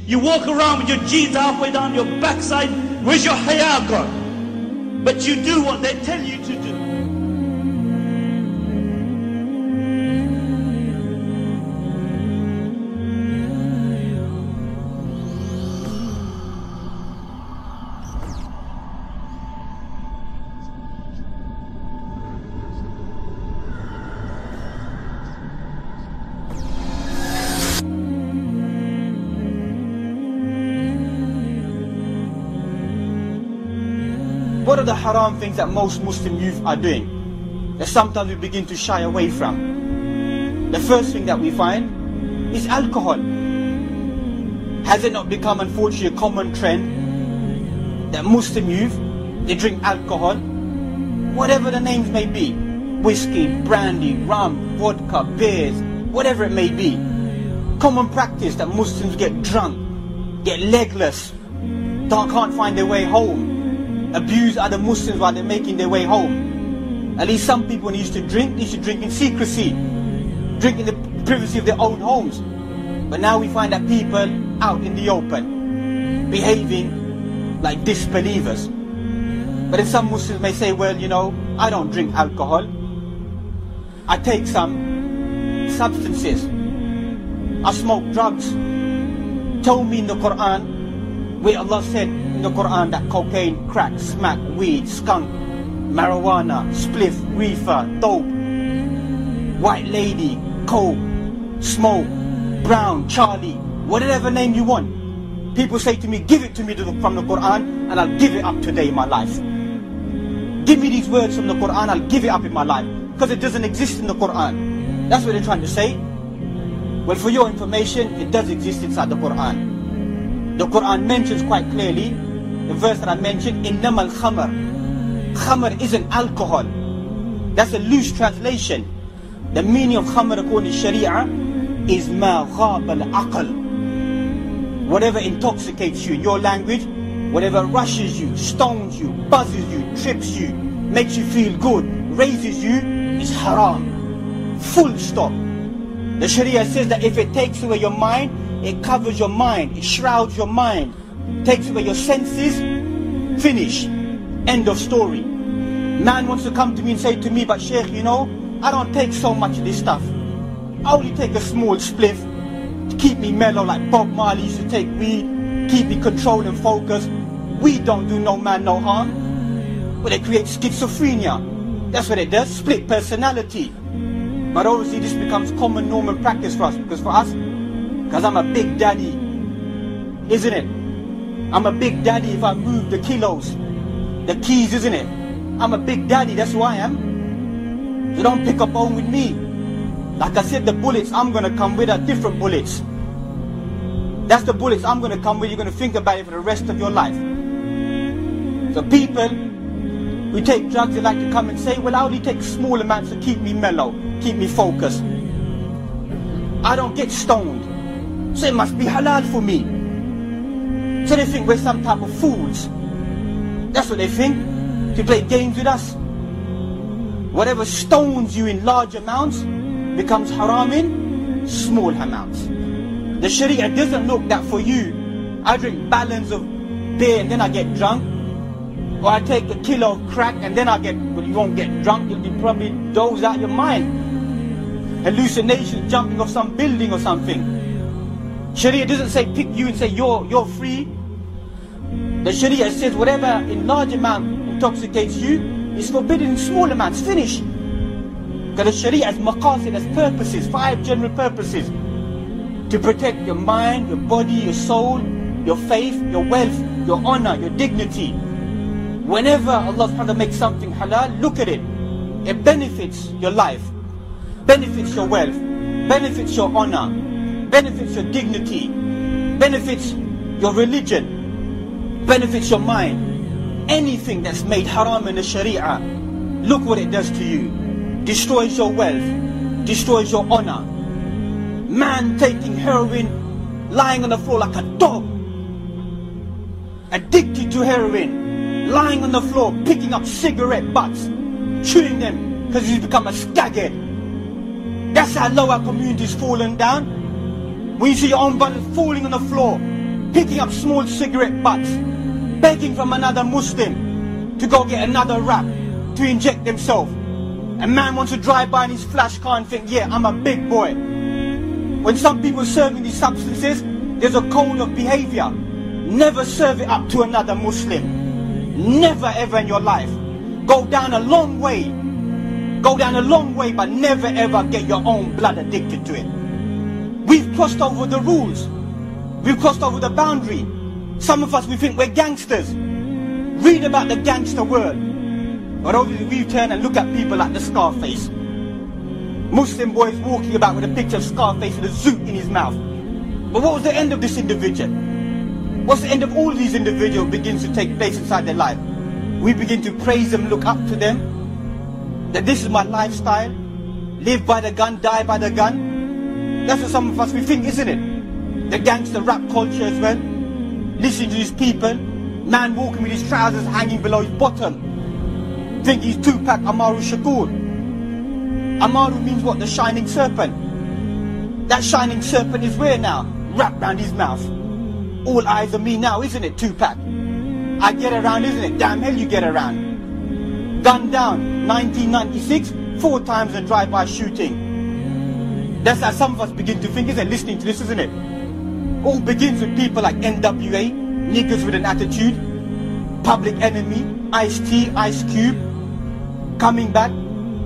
You walk around with your jeans halfway down your backside. Where's your Hayat gone? But you do what they tell you to do. What are the haram things that most Muslim youth are doing that sometimes we begin to shy away from? The first thing that we find is alcohol. Has it not become unfortunately a common trend that Muslim youth, they drink alcohol, whatever the names may be, whiskey, brandy, rum, vodka, beers, whatever it may be. Common practice that Muslims get drunk, get legless, can't find their way home, abuse other Muslims while they're making their way home. At least some people, when they used to drink in secrecy, drink in the privacy of their own homes. But now we find that people out in the open, behaving like disbelievers. But if some Muslims may say, well, you know, I don't drink alcohol, I take some substances, I smoke drugs. Tell me in the Quran where Allah said in the Quran that cocaine, crack, smack, weed, skunk, marijuana, spliff, reefer, dope, white lady, coke, smoke, brown, Charlie, whatever name you want. People say to me, give it to me from the Quran and I'll give it up today in my life. Give me these words from the Quran, I'll give it up in my life. Because it doesn't exist in the Quran. That's what they're trying to say. Well, for your information, it does exist inside the Quran. The Quran mentions quite clearly, the verse that I mentioned, إِنَّمَا الْخَمَرِ. Khamar isn't alcohol. That's a loose translation. The meaning of khamar according to Sharia is مَا غَابَ الْعَقْلِ. Whatever intoxicates you in your language, whatever rushes you, stones you, buzzes you, trips you, makes you feel good, raises you, is haram. Full stop. The Sharia says that if it takes away your mind, it covers your mind, it shrouds your mind, takes away your senses, finish. End of story. Man wants to come to me and say to me, but Sheikh, you know, I don't take so much of this stuff. I only take a small spliff to keep me mellow like Bob Marley used to take weed, keep me controlled and focused. Weed don't do no man no harm. But it creates schizophrenia. That's what it does, split personality. But obviously this becomes common normal practice for us, because for us, because I'm a big daddy, isn't it? I'm a big daddy if I move the kilos, the keys, isn't it? I'm a big daddy, that's who I am. So don't pick up on with me. Like I said, the bullets I'm going to come with are different bullets. That's the bullets I'm going to come with. You're going to think about it for the rest of your life. So people who take drugs, they like to come and say, well, I only take small amounts to keep me mellow, keep me focused. I don't get stoned. So it must be halal for me. So they think we're some type of fools. That's what they think, to play games with us. Whatever stones you in large amounts becomes haram in small amounts. The Sharia doesn't look that for you, I drink balance of beer and then I get drunk, or I take a kilo of crack and then I get, well, you won't get drunk, you'll be probably dozed out your mind. Hallucinations, jumping off some building or something. Sharia doesn't say pick you and say you're free. The Sharia says whatever in large amount intoxicates you is forbidden in small amounts. Finish. Because the Sharia has maqasid, has purposes, 5 general purposes. To protect your mind, your body, your soul, your faith, your wealth, your honor, your dignity. Whenever Allah subhanahu wa ta'ala makes something halal, look at it. It benefits your life, benefits your wealth, benefits your honor, benefits your dignity, benefits your religion, benefits your mind. Anything that's made haram in the Sharia, look what it does to you. Destroys your wealth, destroys your honor. Man taking heroin, lying on the floor like a dog, addicted to heroin, lying on the floor, picking up cigarette butts, chewing them because he's become a skaghead. That's how low our community's fallen down. When you see your own brothers falling on the floor, picking up small cigarette butts, begging from another Muslim to go get another wrap to inject themselves. A man wants to drive by in his flash car and think, yeah, I'm a big boy. When some people are serving these substances, there's a code of behavior. Never serve it up to another Muslim. Never ever in your life. Go down a long way. Go down a long way, but never ever get your own blood addicted to it. We've crossed over the rules. We've crossed over the boundary. Some of us, we think we're gangsters. Read about the gangster world. But obviously we turn and look at people like the Scarface. Muslim boys walking about with a picture of Scarface with a zoot in his mouth. But what was the end of this individual? What's the end of all these individuals begins to take place inside their life? We begin to praise them, look up to them. That this is my lifestyle. Live by the gun, die by the gun. That's what some of us we think, isn't it? The gangster rap culture as well. Listening to these people. Man walking with his trousers hanging below his bottom. Think he's Tupac Amaru Shakur. Amaru means what? The shining serpent. That shining serpent is where now? Wrapped round his mouth. All eyes on me now, isn't it, Tupac? I get around, isn't it? Damn hell you get around. Gunned down, 1996, 4 times in drive-by shooting. That's how some of us begin to think, isn't it? Listening to this, isn't it? All begins with people like NWA, niggas with an attitude, Public Enemy, Ice-T, Ice Cube, coming back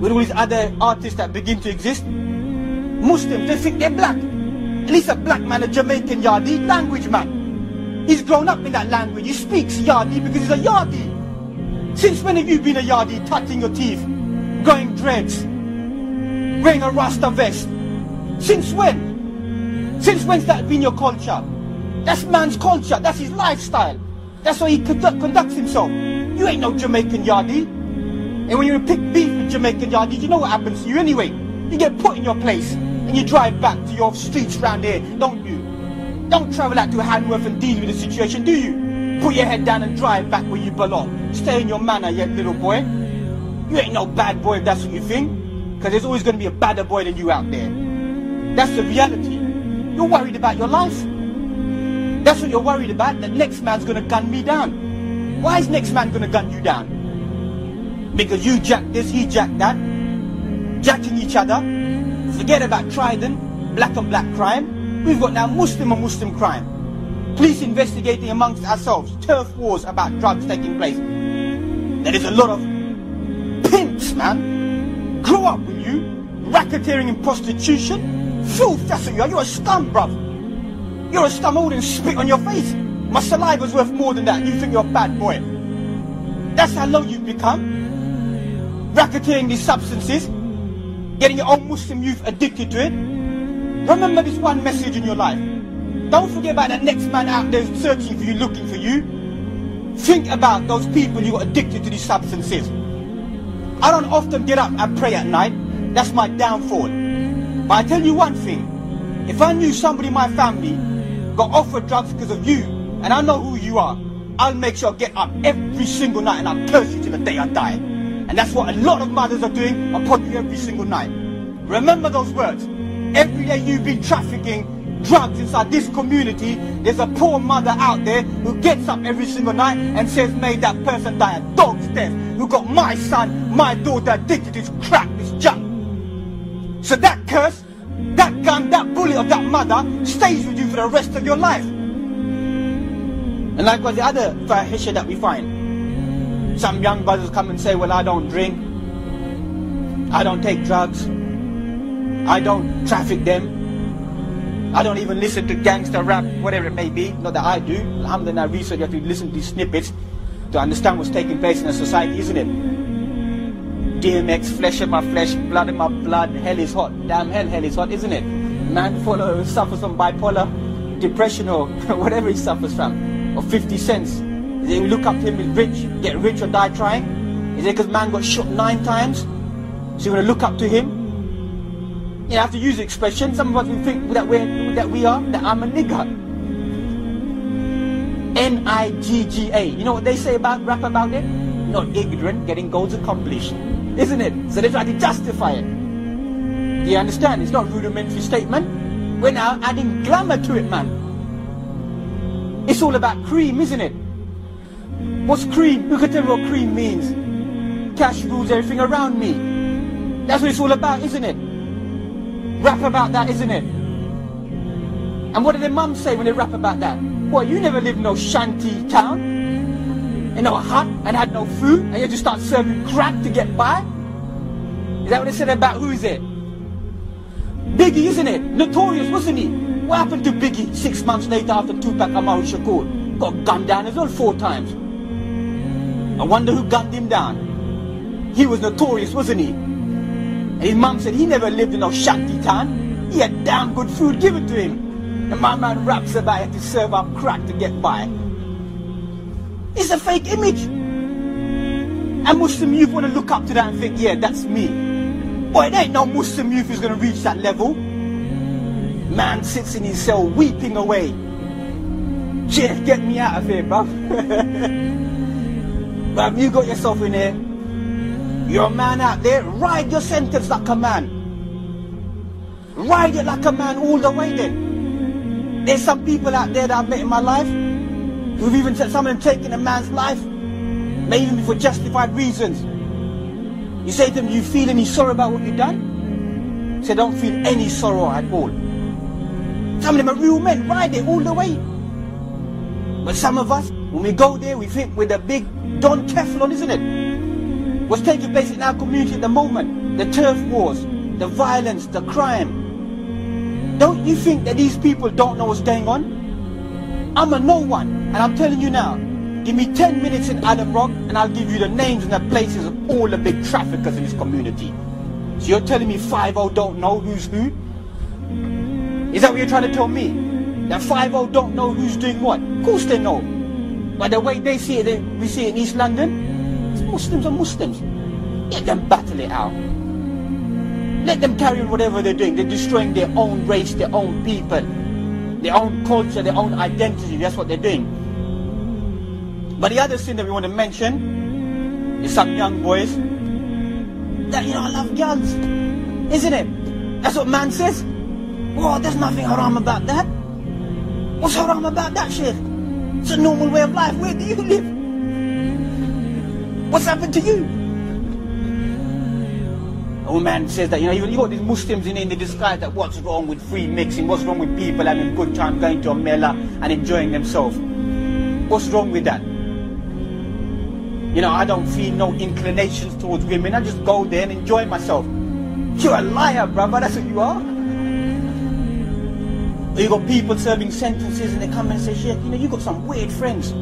with all these other artists that begin to exist. Muslims, they think they're black. At least a black man, a Jamaican Yardie, language man. He's grown up in that language. He speaks Yardie because he's a Yardie. Since when have you been a Yardie, touching your teeth, growing dreads, wearing a Rasta vest? Since when? Since when's that been your culture? That's man's culture. That's his lifestyle. That's how he conducts himself. You ain't no Jamaican Yardie. And when you pick beef with Jamaican Yardie, you know what happens to you anyway. You get put in your place and you drive back to your streets round here, don't you? Don't travel out to Hanworth and deal with the situation, do you? Put your head down and drive back where you belong. Stay in your manner, you little boy. You ain't no bad boy if that's what you think. Because there's always going to be a badder boy than you out there. That's the reality. You're worried about your life. That's what you're worried about. The next man's going to gun me down. Why is next man going to gun you down? Because you jack this, he jack that. Jacking each other. Forget about Trident, black on black crime. We've got now Muslim on Muslim crime. Police investigating amongst ourselves. Turf wars about drugs taking place. There is a lot of pimps, man. Grow up, will you? Racketeering and prostitution. Filth, that's what you are. You're a scum, bruv. You're a scum. I wouldn't spit on your face. My saliva's worth more than that and you think you're a bad boy. That's how low you've become. Racketeering these substances. Getting your own Muslim youth addicted to it. Remember this one message in your life. Don't forget about that next man out there searching for you, looking for you. Think about those people who are addicted to these substances. I don't often get up and pray at night. That's my downfall. But I tell you one thing. If I knew somebody in my family got offered drugs because of you, and I know who you are, I'll make sure I get up every single night and I'll curse you till the day I die. And that's what a lot of mothers are doing upon you every single night. Remember those words. Every day you've been trafficking drugs inside this community, there's a poor mother out there who gets up every single night and says, may that person die a dog's death, who got my son, my daughter addicted to this crack, this junk. So that curse, that gun, that bullet of that mother stays with you for the rest of your life. And likewise the other fahisha that we find. Some young brothers come and say, well, I don't drink, I don't take drugs, I don't traffic them, I don't even listen to gangster rap, whatever it may be. Not that I do. Alhamdulillah, research, you have to listen to these snippets to understand what's taking place in a society, isn't it? DMX, flesh of my flesh, blood of my blood, hell is hot. Damn hell is hot, isn't it? Man suffers from bipolar, depression or whatever he suffers from, or 50 cents. They look up to him, he's rich, get rich or die trying. Is it because man got shot 9 times? So you want to look up to him? You have to use the expression. Some of us will think that I'm a nigger. N-I-G-G-A. You know what they say about rap about it? Not ignorant, getting goals accomplished. Isn't it? So they try to justify it. Do you understand? It's not a rudimentary statement. We're now adding glamour to it, man. It's all about cream, isn't it? What's cream? Who can tell me what cream means? Cash rules everything around me. That's what it's all about, isn't it? Rap about that, isn't it? And what did their mums say when they rap about that? Well, you never lived in no shanty town, in no hut, and had no food, and you just start serving crack to get by? Is that what they said about who is it? Biggie, isn't it? Notorious, wasn't he? What happened to Biggie 6 months later after Tupac Amaru Shakur? Got gunned down as well 4 times. I wonder who gunned him down. He was notorious, wasn't he? And his mum said he never lived in no shanty town. He had damn good food given to him. And my man raps about he had to serve up crack to get by. It's a fake image. And Muslim youth want to look up to that and think, yeah, that's me. Boy, there ain't no Muslim youth who's going to reach that level. Man sits in his cell weeping away. Sheikh, get me out of here, bruv. Bruv, you got yourself in here. You're a man out there. Ride your sentence like a man. Ride it like a man all the way then. There's some people out there that I've met in my life who've even said some of them taken a man's life, maybe for justified reasons. You say to them, you feel any sorrow about what you've done? They say, don't feel any sorrow at all. Some of them are real men, ride it all the way. But some of us, when we go there, we think we're the big Don Teflon, isn't it? What's taking place in our community at the moment, the turf wars, the violence, the crime. Don't you think that these people don't know what's going on? I'm a no one, and I'm telling you now, give me 10 minutes in Adam Rock, and I'll give you the names and the places of all the big traffickers in this community. So you're telling me 5-0 don't know who's who? Is that what you're trying to tell me? That 5-0 don't know who's doing what? Of course they know. By the way they see it, we see it in East London, it's Muslims are Muslims. Let them battle it out. Let them carry on whatever they're doing. They're destroying their own race, their own people, their own culture, their own identity. That's what they're doing. But the other thing that we want to mention is some young boys that, I love girls, isn't it? That's what man says. Oh, there's nothing haram about that. What's haram about that, Sheikh? It's a normal way of life. Where do you live? What's happened to you? Old man says that, you got these Muslims in they describe that what's wrong with free mixing, what's wrong with people having a good time going to a mela and enjoying themselves. What's wrong with that? I don't feel no inclinations towards women. I just go there and enjoy myself. You're a liar, brother. That's what you are. You got people serving sentences and they come and say, Sheikh, you got some weird friends.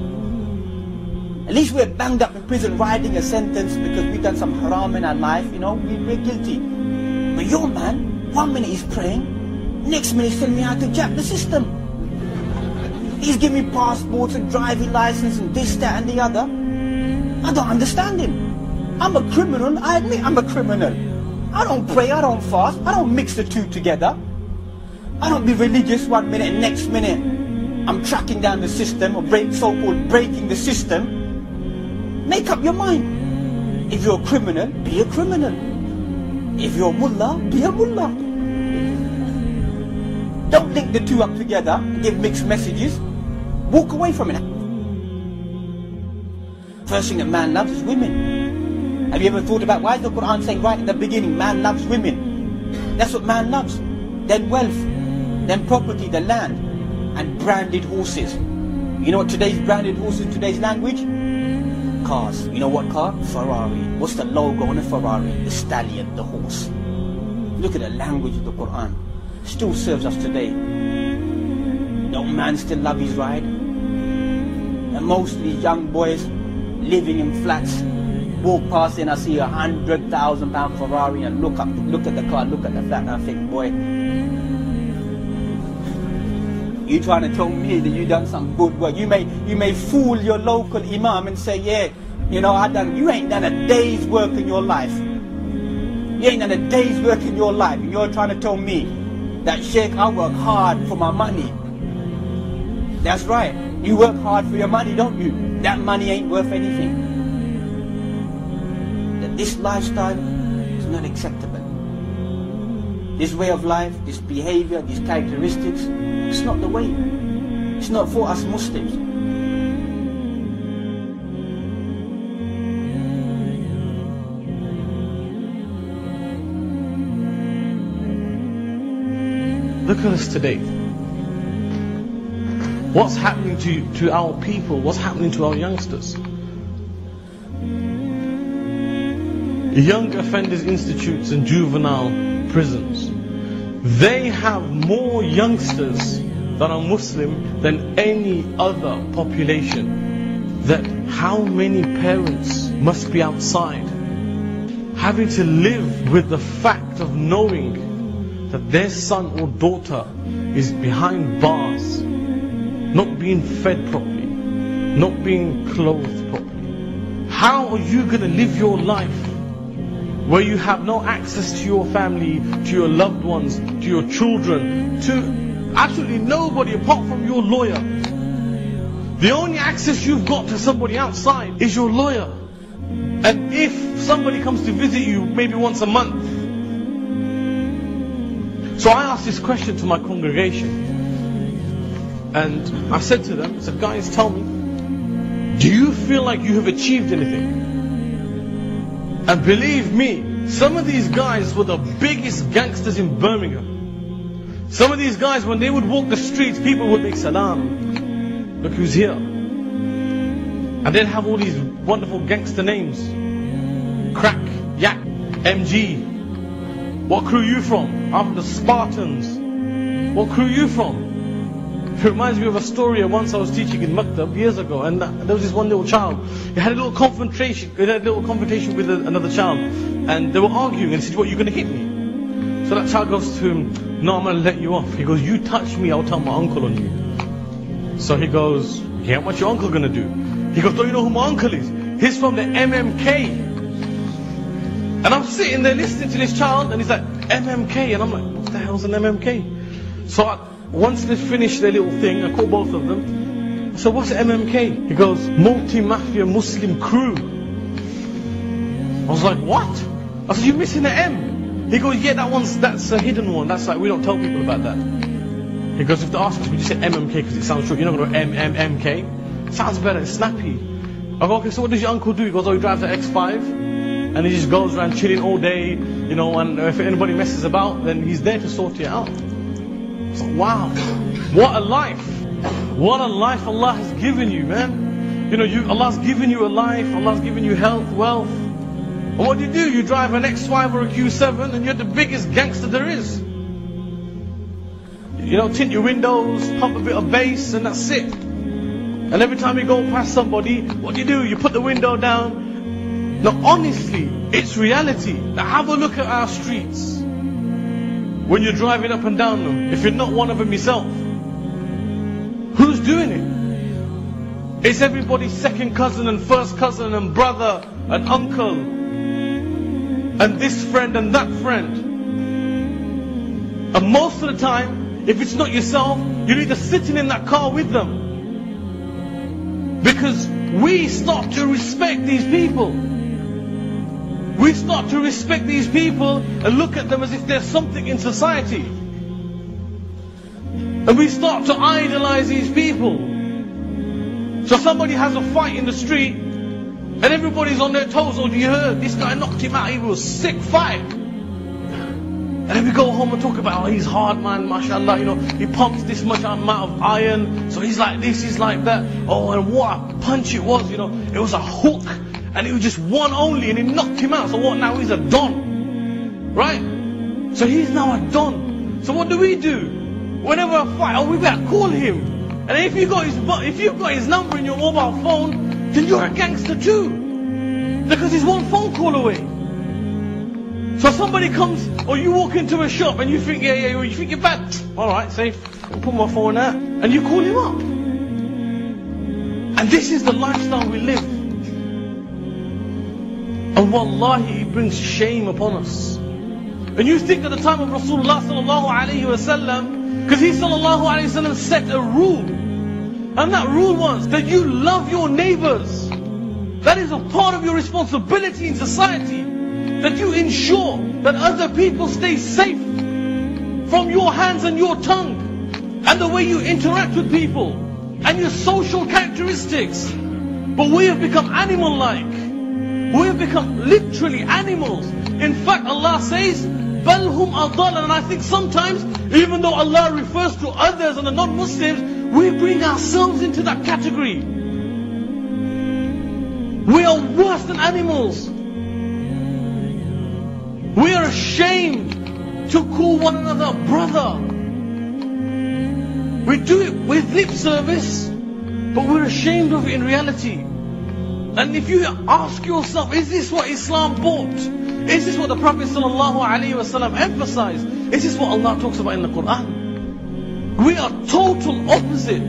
At least we're banged up in prison riding a sentence because we've done some haram in our life, we're guilty. But your man, 1 minute he's praying, next minute he's telling me how to jack the system. He's giving me passports and driving license and this, that and the other. I don't understand him. I'm a criminal, I admit I'm a criminal. I don't pray, I don't fast, I don't mix the two together. I don't be religious 1 minute and next minute I'm tracking down the system or so-called breaking the system. Make up your mind. If you're a criminal, be a criminal. If you're a mullah, be a mullah. Don't link the two up together and give mixed messages. Walk away from it. First thing that man loves is women. Have you ever thought about why is the Quran saying right in the beginning, man loves women? That's what man loves. Then wealth, then property, the land, and branded horses. You know what today's branded horses, today's language? Cars. You know what car? Ferrari. What's the logo on a Ferrari? The stallion, the horse. Look at the language of the Quran. Still serves us today. Don't man still love his ride? And mostly young boys living in flats walk past and I see £100,000 Ferrari and look at the car, look at the flat and I think, boy, you trying to tell me that you done some good work. You may fool your local imam and say, yeah, you ain't done a day's work in your life. You ain't done a day's work in your life. And you're trying to tell me that, Sheikh, I work hard for my money. That's right. You work hard for your money, don't you? That money ain't worth anything. That this lifestyle is not acceptable. This way of life, this behavior, these characteristics, it's not the way. It's not for us Muslims. Look at us today. What's happening to our people? What's happening to our youngsters? Young Offenders Institutes and juvenile prisons. They have more youngsters that are Muslim than any other population. That how many parents must be outside having to live with the fact of knowing that their son or daughter is behind bars, not being fed properly, not being clothed properly. How are you going to live your life where you have no access to your family, to your loved ones, to your children, to absolutely nobody apart from your lawyer? The only access you've got to somebody outside is your lawyer. And if somebody comes to visit you maybe once a month. So I asked this question to my congregation, and I said to them, I said, guys, tell me, do you feel like you have achieved anything? And believe me, some of these guys were the biggest gangsters in Birmingham. Some of these guys, when they would walk the streets, people would make salam, look who's here. And they'd have all these wonderful gangster names. Crack, Yak, MG. What crew you from? I'm from the Spartans. What crew you from? It reminds me of a story of once I was teaching in Maktab years ago, and there was this one little child. He had a little confrontation with another child, and they were arguing, and he said, what, you going to hit me? So that child goes to him, no, I'm going to let you off. He goes, you touch me, I'll tell my uncle on you. So he goes, yeah, what's your uncle going to do? He goes, don't you know who my uncle is? He's from the MMK. And I'm sitting there listening to this child, and he's like, MMK, and I'm like, what the hell's an MMK? So once they finished their little thing, I called both of them. I said, what's MMK? He goes, Multi-Mafia Muslim Crew. I was like, what? I said, you're missing the M. He goes, yeah, that's a hidden one. That's like, we don't tell people about that. He goes, if they ask us, we just say MMK because it sounds short. You're not going to MMK. It sounds better, it's snappy. I go, okay, so what does your uncle do? He goes, oh, he drives an X5. And he just goes around chilling all day, you know, and if anybody messes about, then he's there to sort it out. It's like, wow, what a life. What a life Allah has given you, man. You know, Allah's given you a life, Allah's given you health, wealth. And what do? You drive an X5 or a Q7 and you're the biggest gangster there is. You know, tint your windows, pump a bit of bass, and that's it. And every time you go past somebody, what do? You put the window down. Now honestly, it's reality. Now have a look at our streets. When you're driving up and down them, if you're not one of them yourself, who's doing it? It's everybody's second cousin and first cousin and brother and uncle and this friend and that friend. And most of the time, if it's not yourself, you're either sitting in that car with them. Because we start to respect these people. We start to respect these people and look at them as if they're something in society. And we start to idolize these people. So somebody has a fight in the street and everybody's on their toes. Oh, you heard? This guy knocked him out. He was a sick fight. And then we go home and talk about, oh, he's hard, man, mashallah. You know, he pumps this much amount of iron. So he's like this, he's like that. Oh, and what a punch it was, you know. It was a hook. And it was just one only, and he knocked him out. So what now? He's a don. Right? So he's now a don. So what do? Whenever I fight, oh, we better call him. And if you've got his number in your mobile phone, then you're a gangster too. Because he's one phone call away. So somebody comes, or you walk into a shop and you think, yeah, you think you're bad. Alright, safe. I'll put my phone out. And you call him up. And this is the lifestyle we live. And wallahi, it brings shame upon us. And you think at the time of Rasulullah sallallahu alayhi wa sallam, because he sallallahu alayhi wa sallam set a rule. And that rule was that you love your neighbors. That is a part of your responsibility in society. That you ensure that other people stay safe from your hands and your tongue. And the way you interact with people. and your social characteristics. But we have become animal-like. We have become literally animals. In fact, Allah says, بَلْ هُمْ أَضَلًا. And I think sometimes, even though Allah refers to others and the non-Muslims, we bring ourselves into that category. We are worse than animals. We are ashamed to call one another brother. We do it with lip service, but we're ashamed of it in reality. And if you ask yourself, is this what Islam taught? Is this what the Prophet ﷺ emphasized? Is this what Allah talks about in the Quran? We are total opposite.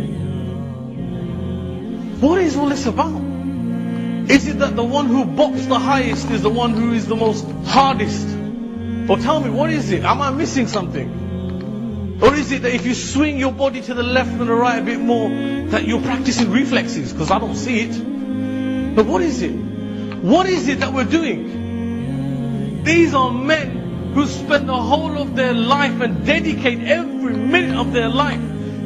What is all this about? Is it that the one who bops the highest is the one who is the most hardest? Or tell me, what is it? Am I missing something? Or is it that if you swing your body to the left and the right a bit more, that you're practicing reflexes? Because I don't see it. But what is it? What is it that we're doing? These are men who spend the whole of their life and dedicate every minute of their life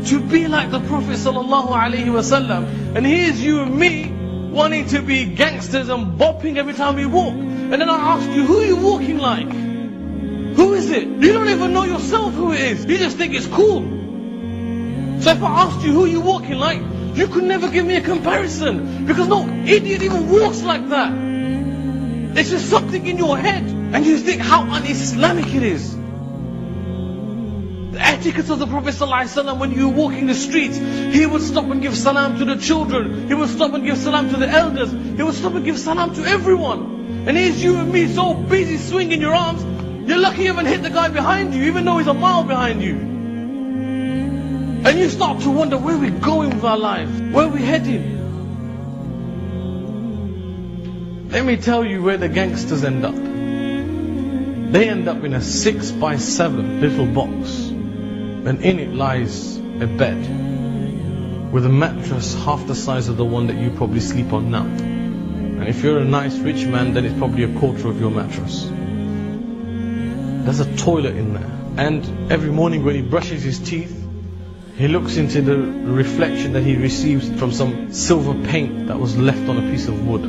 to be like the Prophet ﷺ. And here's you and me wanting to be gangsters and bopping every time we walk. And then I ask you, who are you walking like? Who is it? You don't even know yourself who it is. You just think it's cool. So if I asked you who you're walking like, you could never give me a comparison. Because no idiot even walks like that. It's just something in your head. And you think how un-Islamic it is. The etiquette of the Prophet ﷺ, when you were walking the streets, he would stop and give salam to the children. He would stop and give salam to the elders. He would stop and give salam to everyone. And here's you and me so busy swinging your arms, you're lucky you haven't hit the guy behind you, even though he's a mile behind you. And you start to wonder where we're going with our lives, where we're heading. Let me tell you where the gangsters end up. They end up in a 6x7 little box. And in it lies a bed with a mattress half the size of the one that you probably sleep on now. And if you're a nice rich man, then it's probably a quarter of your mattress. There's a toilet in there. And every morning when he brushes his teeth, he looks into the reflection that he receives from some silver paint that was left on a piece of wood.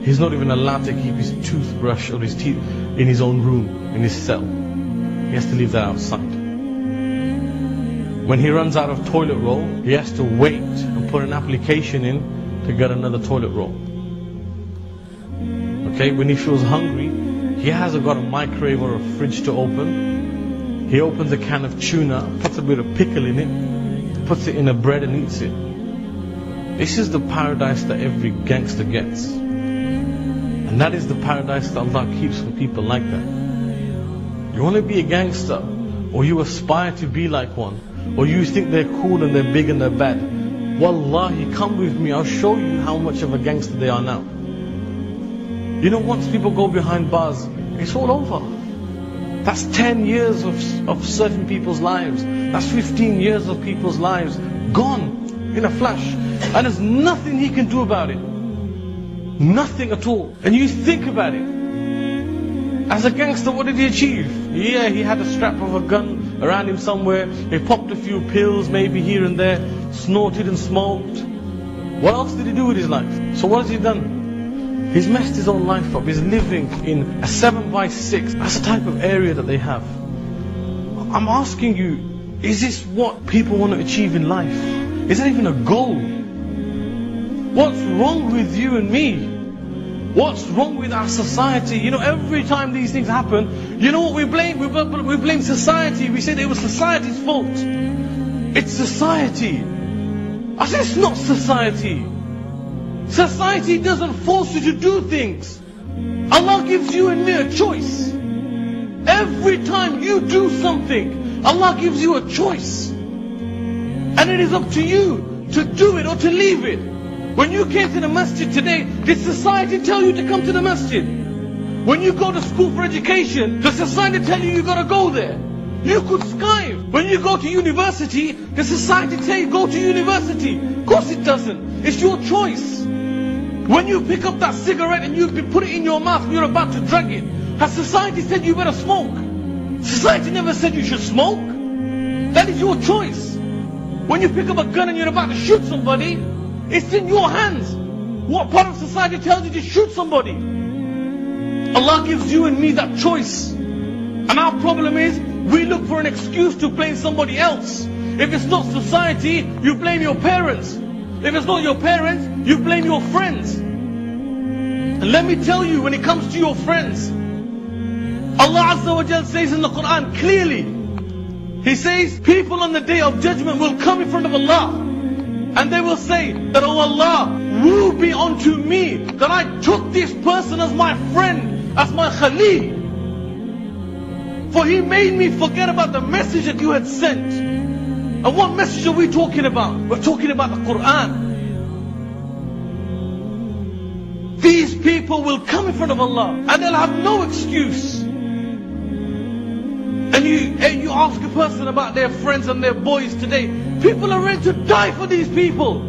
He's not even allowed to keep his toothbrush or his teeth in his own room, in his cell. He has to leave that outside. When he runs out of toilet roll, he has to wait and put an application in to get another toilet roll. Okay, when he feels hungry, he hasn't got a microwave or a fridge to open. He opens a can of tuna, puts a bit of pickle in it, puts it in a bread and eats it. This is the paradise that every gangster gets. And that is the paradise that Allah keeps for people like that. You want to be a gangster, or you aspire to be like one, or you think they're cool and they're big and they're bad. Wallahi, come with me, I'll show you how much of a gangster they are now. You know, once people go behind bars, it's all over. That's 10 years of certain people's lives. That's 15 years of people's lives gone in a flash. And there's nothing he can do about it. Nothing at all. And you think about it. As a gangster, what did he achieve? Yeah, he had a strap of a gun around him somewhere. He popped a few pills, maybe here and there, snorted and smoked. What else did he do with his life? So what has he done? He's messed his own life up. He's living in a 7x6. That's the type of area that they have. I'm asking you, is this what people want to achieve in life? Is that even a goal? What's wrong with you and me? What's wrong with our society? You know, every time these things happen, you know what we blame? We blame society. We say that it was society's fault. It's society. I said it's not society. Society doesn't force you to do things. Allah gives you and me a choice. Every time you do something, Allah gives you a choice. And it is up to you to do it or to leave it. When you came to the masjid today, did society tell you to come to the masjid? When you go to school for education, does society tell you got to go there? You could Skype. When you go to university, does society tell you go to university? Of course it doesn't. It's your choice. When you pick up that cigarette and you put it in your mouth and you're about to drag it, has society said you better smoke? Society never said you should smoke. That is your choice. When you pick up a gun and you're about to shoot somebody, it's in your hands. What part of society tells you to shoot somebody? Allah gives you and me that choice. And our problem is, we look for an excuse to blame somebody else. If it's not society, you blame your parents. If it's not your parents, you blame your friends. And let me tell you, when it comes to your friends, Allah Azza wa Jal says in the Quran clearly, He says, people on the day of judgment will come in front of Allah, and they will say that, oh Allah, woe be unto me that I took this person as my friend, as my Khalil. For he made me forget about the message that you had sent. And what message are we talking about? We're talking about the Quran. These people will come in front of Allah and they'll have no excuse. And you ask a person about their friends and their boys today, people are ready to die for these people.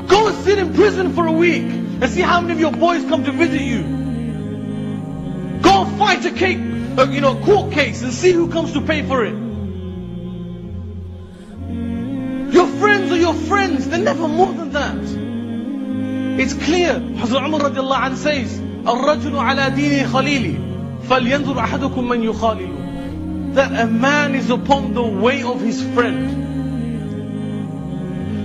Go and sit in prison for a week and see how many of your boys come to visit you. Go and fight a court case and see who comes to pay for it. Your friends are your friends, they're never more than that. It's clear. Hazrat Umar radiallahu anh says, الرجل على دين خليلي فلينظر أحدكم من يخالل. That a man is upon the way of his friend.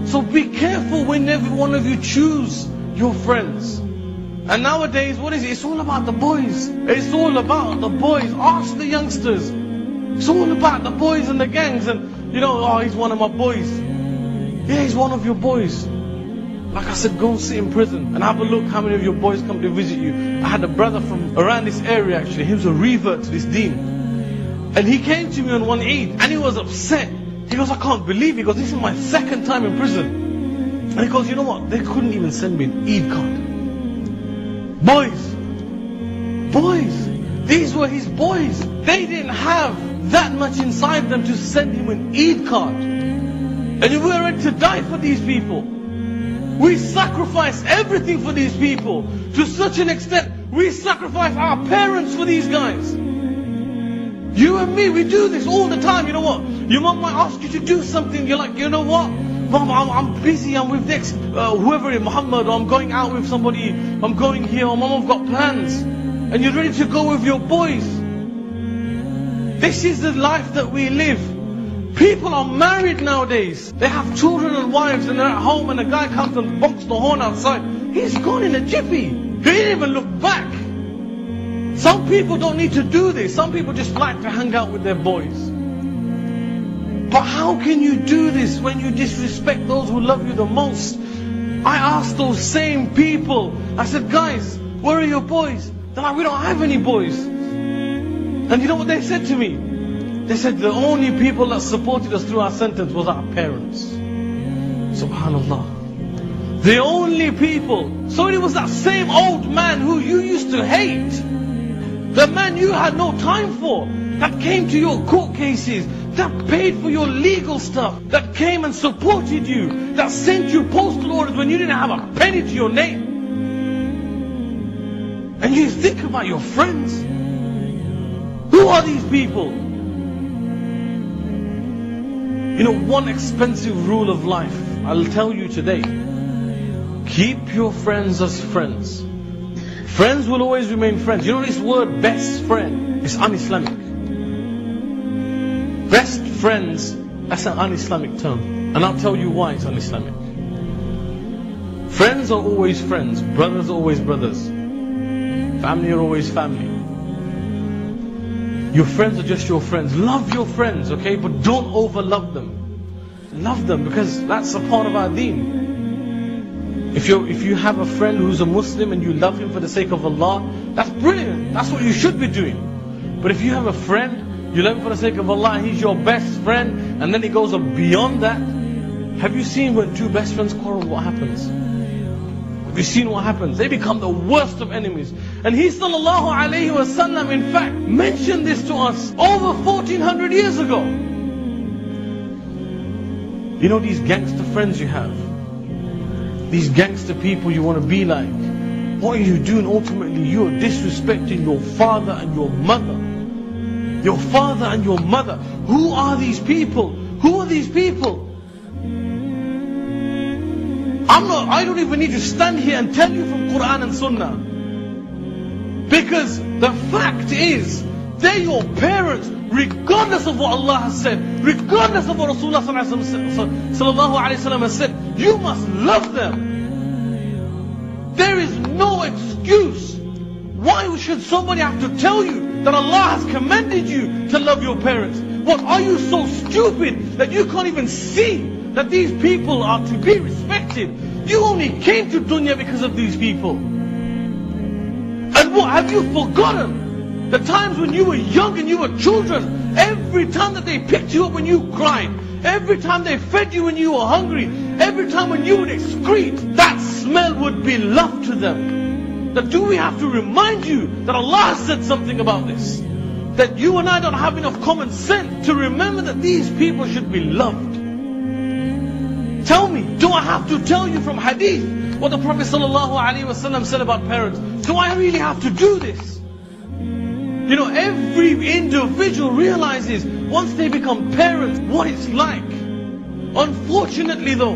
So be careful whenever one of you choose your friends. And nowadays, what is it? It's all about the boys. It's all about the boys. Ask the youngsters. It's all about the boys and the gangs. And oh, he's one of my boys. Yeah, he's one of your boys. Like I said, go and sit in prison and have a look how many of your boys come to visit you. I had a brother from around this area actually. He was a revert to this deen. And he came to me on one Eid and he was upset. He goes, I can't believe it. He goes, this is my second time in prison. And he goes, you know what? They couldn't even send me an Eid card. Boys. These were his boys. They didn't have that much inside them to send him an Eid card. And we were ready to die for these people. We sacrifice everything for these people. To such an extent, we sacrifice our parents for these guys. You and me, we do this all the time. You know what? Your mom might ask you to do something. You're like, you know what? Mom, I'm busy. I'm with next, whoever it is, Muhammad. Or I'm going out with somebody. I'm going here. Or Mom, I've got plans. And you're ready to go with your boys. This is the life that we live. People are married nowadays. They have children and wives and they're at home and a guy comes and bonks the horn outside. He's gone in a jiffy. He didn't even look back. Some people don't need to do this. Some people just like to hang out with their boys. But how can you do this when you disrespect those who love you the most? I asked those same people, I said, guys, where are your boys? They're like, we don't have any boys. And you know what they said to me? They said the only people that supported us through our sentence was our parents. Subhanallah. The only people. So it was that same old man who you used to hate. The man you had no time for. That came to your court cases. That paid for your legal stuff. That came and supported you. That sent you postal orders when you didn't have a penny to your name. And you think about your friends. Who are these people? You know, one expensive rule of life, I'll tell you today. Keep your friends as friends. Friends will always remain friends. You know this word best friend is un-Islamic. Best friends, that's an un-Islamic term. And I'll tell you why it's un-Islamic. Friends are always friends. Brothers are always brothers. Family are always family. Your friends are just your friends. Love your friends, okay? But don't over-love them. Love them because that's a part of our deen. If you have a friend who's a Muslim and you love him for the sake of Allah, that's brilliant. That's what you should be doing. But if you have a friend, you love him for the sake of Allah, and he's your best friend, and then he goes beyond that. Have you seen when two best friends quarrel, what happens? Have you seen what happens? They become the worst of enemies. And he sallallahu alayhi wasallam in fact mentioned this to us over 1400 years ago. You know these gangster friends you have, these gangster people you want to be like, what are you doing ultimately? You are disrespecting your father and your mother. Your father and your mother. Who are these people? Who are these people? I don't even need to stand here and tell you from Quran and Sunnah. Because the fact is, they're your parents, regardless of what Allah has said, regardless of what Rasulullah sallallahu alaihi wasallam has said. You must love them. There is no excuse. Why should somebody have to tell you that Allah has commanded you to love your parents? What, are you so stupid that you can't even see that these people are to be respected? You only came to dunya because of these people. And what, have you forgotten the times when you were young and you were children? Every time that they picked you up when you cried, every time they fed you when you were hungry, every time when you would excrete, that smell would be love to them. That do we have to remind you that Allah has said something about this? That you and I don't have enough common sense to remember that these people should be loved. Tell me, do I have to tell you from hadith what the Prophet ﷺ said about parents? Do I really have to do this? You know, every individual realizes once they become parents what it's like. Unfortunately though,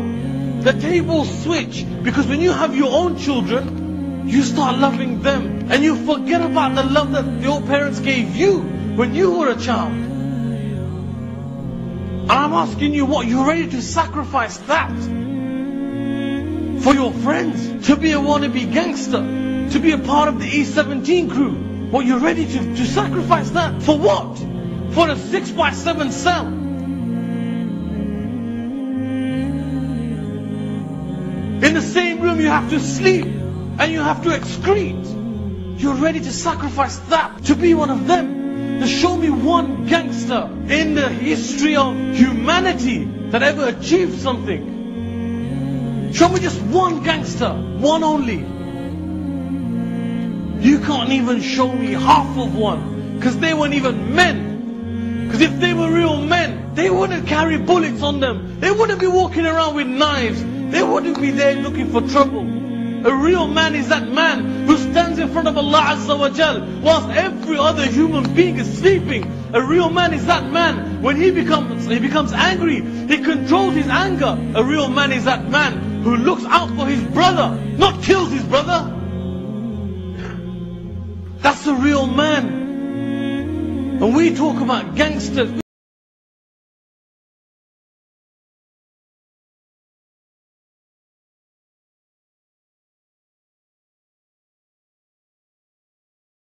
the tables switch, because when you have your own children, you start loving them and you forget about the love that your parents gave you when you were a child. And I'm asking you, what, you're ready to sacrifice that for your friends? To be a wannabe gangster? To be a part of the E17 crew? What, you're ready to sacrifice that? For what? For a 6x7 cell? In the same room you have to sleep and you have to excrete. You're ready to sacrifice that to be one of them. To show me one gangster in the history of humanity that ever achieved something. Show me just one gangster, one only. You can't even show me half of one, because they weren't even men. Because if they were real men, they wouldn't carry bullets on them. They wouldn't be walking around with knives. They wouldn't be there looking for trouble. A real man is that man who stands in front of Allah Azza wa Jal whilst every other human being is sleeping. A real man is that man, when he becomes angry, he controls his anger. A real man is that man who looks out for his brother, not kills his brother. That's a real man. And we talk about gangsters.